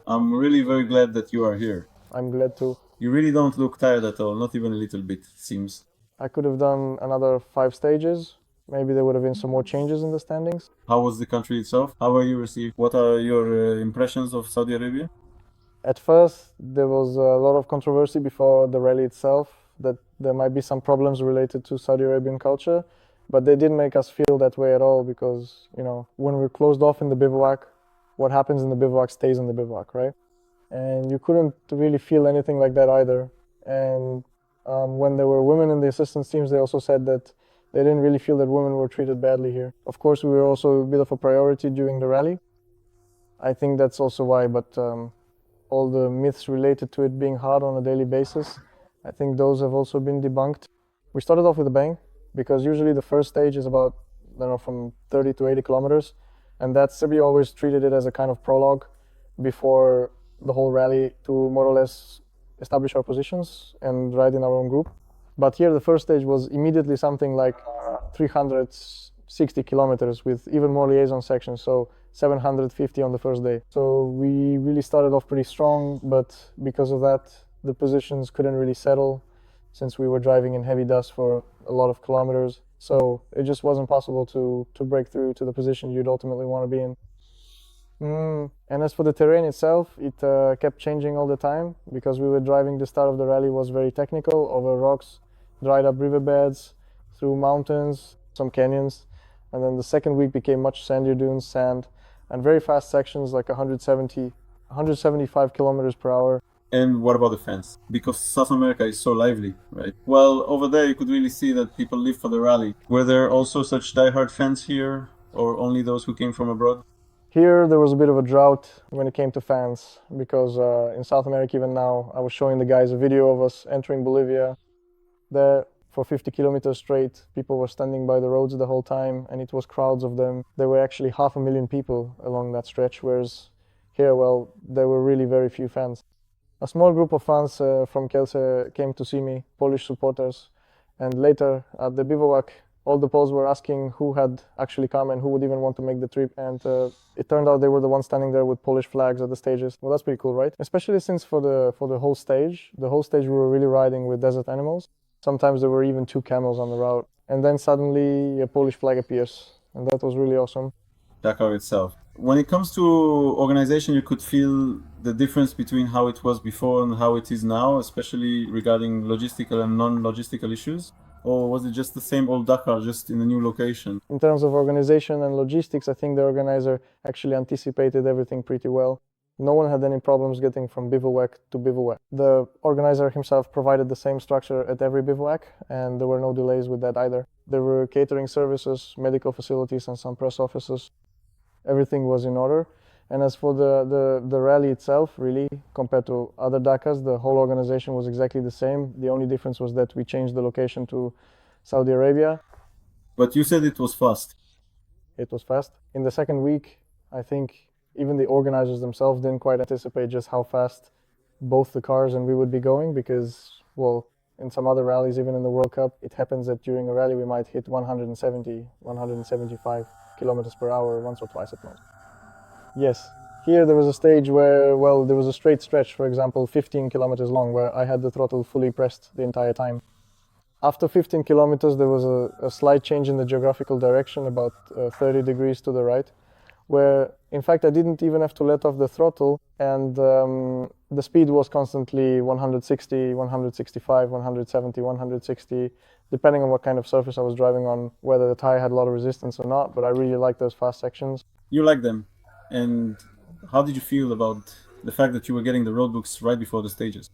I'm really very glad that you are here. I'm glad to. You really don't look tired at all, not even a little bit, it seems. I could have done another 5 stages. Maybe there would have been some more changes in the standings. How was the country itself? How were you received? What are your impressions of Saudi Arabia? At first, there was a lot of controversy before the rally itself that there might be some problems related to Saudi Arabian culture, but they didn't make us feel that way at all because, when we're closed off in the bivouac, what happens in the bivouac stays in the bivouac, right? And you couldn't really feel anything like that either. And when there were women in the assistance teams, they also said that they didn't really feel that women were treated badly here. Of course, we were also a bit of a priority during the rally. I think that's also why, but all the myths related to it being hard on a daily basis, I think those have also been debunked. We started off with a bang because usually the first stage is about, from 30 to 80 kilometers. And we always treated it as a kind of prologue before the whole rally to more or less establish our positions and ride in our own group. But here the first stage was immediately something like 360 kilometers with even more liaison sections, so 750 on the first day. So we really started off pretty strong, but because of that, the positions couldn't really settle since we were driving in heavy dust for a lot of kilometers. So it just wasn't possible to break through to the position you'd ultimately want to be in. And as for the terrain itself, it kept changing all the time because we were driving. The start of the rally was very technical, over rocks, dried up riverbeds, through mountains, some canyons. And then the second week became much sandier dunes, sand, and very fast sections like 175 kilometers per hour. And what about the fans? Because South America is so lively, right? Well, over there you could really see that people live for the rally. Were there also such diehard fans here, or only those who came from abroad? Here there was a bit of a drought when it came to fans because in South America even now, I was showing the guys a video of us entering Bolivia. There for 50 kilometers straight, people were standing by the roads the whole time and it was crowds of them. There were actually 500,000 people along that stretch, whereas here, well, there were really very few fans. A small group of fans from Kielce came to see me, Polish supporters, and later at the bivouac, all the Poles were asking who had actually come and who would even want to make the trip, and it turned out they were the ones standing there with Polish flags at the stages. Well, that's pretty cool, right? Especially since for the whole stage, we were really riding with desert animals. Sometimes there were even 2 camels on the route, and then suddenly a Polish flag appears, and that was really awesome. Dakar itself. When it comes to organization, you could feel the difference between how it was before and how it is now, especially regarding logistical and non-logistical issues? Or was it just the same old Dakar, just in a new location? In terms of organization and logistics, I think the organizer actually anticipated everything pretty well. No one had any problems getting from bivouac to bivouac. The organizer himself provided the same structure at every bivouac, and there were no delays with that either. There were catering services, medical facilities, and some press offices. Everything was in order. And as for the rally itself, really, compared to other Dakars, the whole organization was exactly the same. The only difference was that we changed the location to Saudi Arabia. But you said it was fast. It was fast. In the second week, I think even the organizers themselves didn't quite anticipate just how fast both the cars and we would be going because, well, in some other rallies, even in the World Cup, it happens that during a rally we might hit 170, 175 kilometers per hour once or twice at most. Yes. Here there was a stage where, well, there was a straight stretch, for example, 15 kilometers long, where I had the throttle fully pressed the entire time. After 15 kilometers, there was a slight change in the geographical direction, about 30 degrees to the right, where, in fact, I didn't even have to let off the throttle, and the speed was constantly 160, 165, 170, 160, depending on what kind of surface I was driving on, whether the tire had a lot of resistance or not, but I really liked those fast sections. You like them. And how did you feel about the fact that you were getting the roadbooks right before the stages?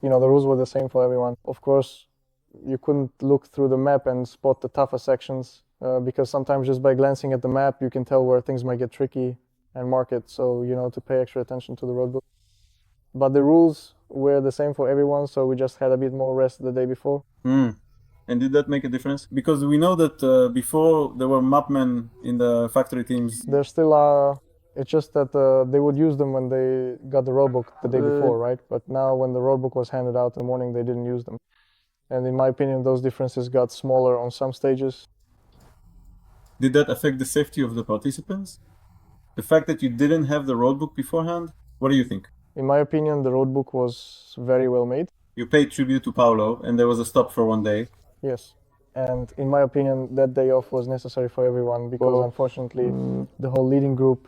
The rules were the same for everyone. Of course, you couldn't look through the map and spot the tougher sections because sometimes just by glancing at the map, you can tell where things might get tricky and mark it. So, to pay extra attention to the roadbook. But the rules were the same for everyone, so we just had a bit more rest the day before. And did that make a difference? Because we know that before there were mapmen in the factory teams. There still are. It's just that they would use them when they got the roadbook the day before, right? But now when the roadbook was handed out in the morning, they didn't use them. And in my opinion, those differences got smaller on some stages. Did that affect the safety of the participants? The fact that you didn't have the roadbook beforehand? What do you think? In my opinion, the Roadbook was very well made. You paid tribute to Paulo, and there was a stop for one day. Yes. And in my opinion, that day off was necessary for everyone because unfortunately, the whole leading group,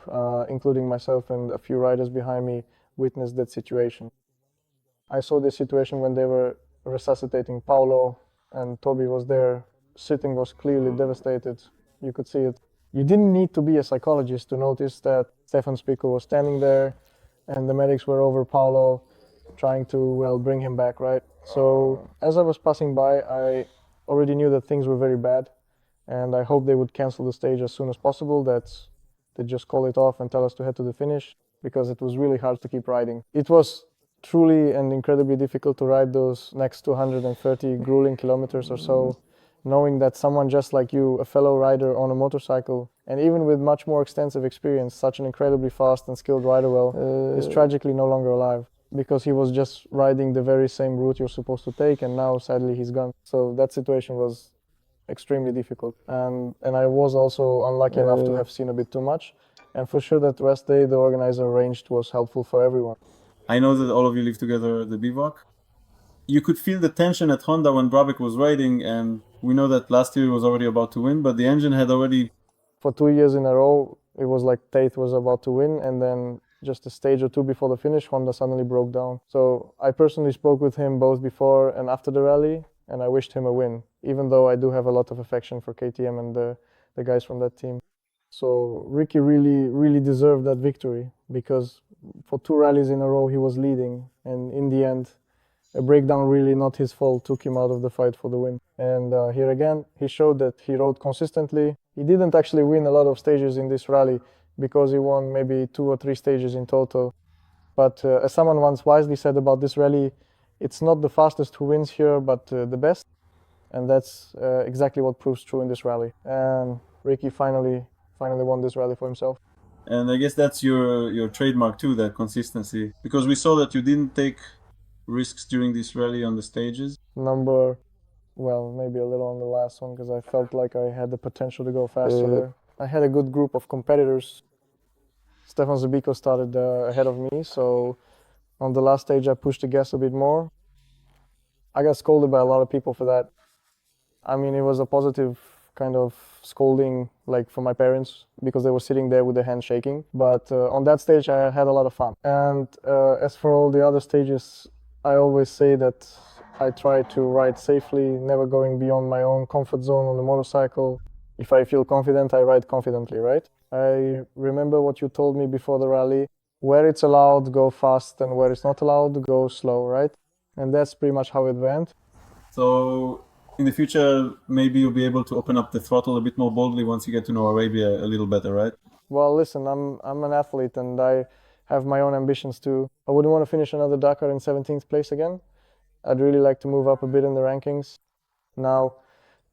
including myself and a few riders behind me, witnessed that situation. I saw this situation when they were resuscitating Paulo, and Toby was there. Sitting was clearly devastated. You could see it. You didn't need to be a psychologist to notice that Stefan Spico was standing there, and the medics were over Paulo, trying to, well, bring him back, right? So as I was passing by, I already knew that things were very bad, and I hoped they would cancel the stage as soon as possible, that they just call it off and tell us to head to the finish, because it was really hard to keep riding. It was truly and incredibly difficult to ride those next 230 grueling kilometers or so, knowing that someone just like you, a fellow rider on a motorcycle, and even with much more extensive experience, such an incredibly fast and skilled rider, is tragically no longer alive, because he was just riding the very same route you're supposed to take, and now sadly he's gone. So that situation was extremely difficult, and I was also unlucky enough to have seen a bit too much, and for sure that rest day the organizer arranged was helpful for everyone. I know that all of you live together at the bivouac. You could feel the tension at Honda when Brabec was riding, and we know that last year he was already about to win, but the engine had already... For 2 years in a row, it was like Tate was about to win, and then just a stage or two before the finish, Honda suddenly broke down. So I personally spoke with him both before and after the rally, and I wished him a win, even though I do have a lot of affection for KTM and the guys from that team. So Ricky really deserved that victory, because for 2 rallies in a row he was leading, and in the end, a breakdown really not his fault took him out of the fight for the win. And here again, he showed that he rode consistently. He didn't actually win a lot of stages in this rally, because he won maybe 2 or 3 stages in total. But as someone once wisely said about this rally, it's not the fastest who wins here, but the best. And that's exactly what proves true in this rally. And Ricky finally won this rally for himself. And I guess that's your trademark too, that consistency. Because we saw that you didn't take risks during this rally on the stages. Well, maybe a little on the last one, because I felt like I had the potential to go faster there. I had a good group of competitors. Stefan Zabiko started ahead of me, so on the last stage I pushed the gas a bit more. I got scolded by a lot of people for that. I mean, it was a positive kind of scolding, like for my parents, because they were sitting there with their hands shaking. But on that stage I had a lot of fun. And as for all the other stages, I always say that I try to ride safely, never going beyond my own comfort zone on the motorcycle. If I feel confident, I ride confidently, right? I remember what you told me before the rally. Where it's allowed, go fast, and where it's not allowed, go slow, right? And that's pretty much how it went. So in the future, maybe you'll be able to open up the throttle a bit more boldly once you get to know Arabia a little better, right? Well, listen, I'm an athlete, and I have my own ambitions too. I wouldn't want to finish another Dakar in 17th place again. I'd really like to move up a bit in the rankings. Now,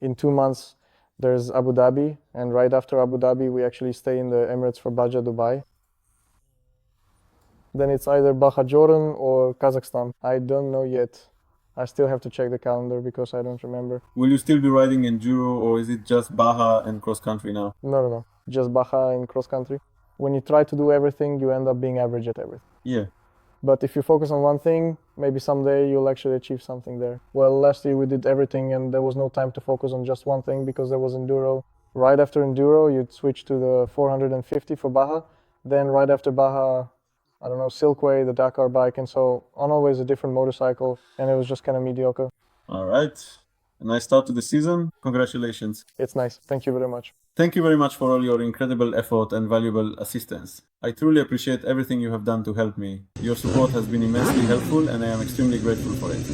in 2 months, there's Abu Dhabi, and right after Abu Dhabi, we actually stay in the Emirates for Baja, Dubai. Then it's either Baja Jordan or Kazakhstan. I don't know yet. I still have to check the calendar because I don't remember. Will you still be riding enduro, or is it just Baja and cross country now? No. Just Baja in cross country. When you try to do everything, you end up being average at everything. Yeah. But if you focus on one thing, maybe someday you'll actually achieve something there. Well, last year we did everything, and there was no time to focus on just one thing because there was enduro. Right after enduro, you'd switch to the 450 for Baja. Then right after Baja, I don't know, Silkway, the Dakar bike, and so on, always a different motorcycle, and it was just kind of mediocre. All right. A nice start to the season. Congratulations. It's nice. Thank you very much. Thank you very much for all your incredible effort and valuable assistance. I truly appreciate everything you have done to help me. Your support has been immensely helpful, and I am extremely grateful for it.